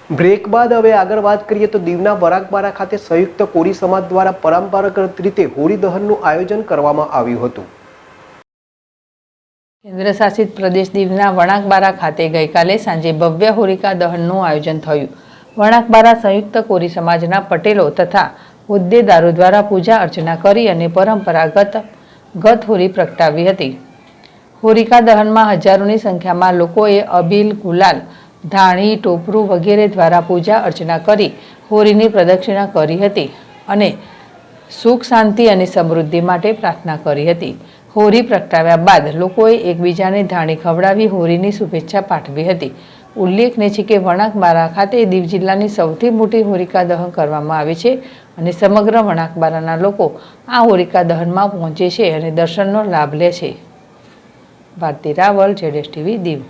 Break બાદ હવે આગળ વાત કરીએ તો દીવના વરાકબારા ખાતે સંયુક્ત કોરી સમાજ દ્વારા પરંપરાગત રીતે હોળી દહનનું આયોજન કરવામાં આવ્યું હતું। કેન્દ્રશાસિત પ્રદેશ દીવના વણાકબારા ખાતે ગઈકાલે સાંજે ભવ્ય હોલિકા દહનનું આયોજન થયું। વણાકબારા સંયુક્ત કોરી સમાજના પટેલો તથા હોદ્દેદારો દ્વારા પૂજા અર્ચના કરી અને પરંપરાગત હોળી પ્રગટાવી હતી। હોલિકા દહનમાં હજારોની સંખ્યામાં લોકોએ અબીલ, ગુલાલ, ધાણી, ટોપરું વગેરે દ્વારા પૂજા અર્ચના કરી હોળીની પ્રદક્ષિણા કરી હતી અને સુખ, શાંતિ અને સમૃદ્ધિ માટે પ્રાર્થના કરી હતી। હોળી પ્રગટાવ્યા બાદ લોકોએ એકબીજાને ધાણી ખવડાવી હોળીની શુભેચ્છા પાઠવી હતી। ઉલ્લેખનીય છે કે વણાકબારા ખાતે દીવ જિલ્લાની સૌથી મોટી હોલિકા દહન કરવામાં આવે છે અને સમગ્ર વણાકબારાના લોકો આ હોલિકા દહનમાં પહોંચે છે અને દર્શનનો લાભ લે છે। ભારતી રાવલ, ZSTV, દીવ।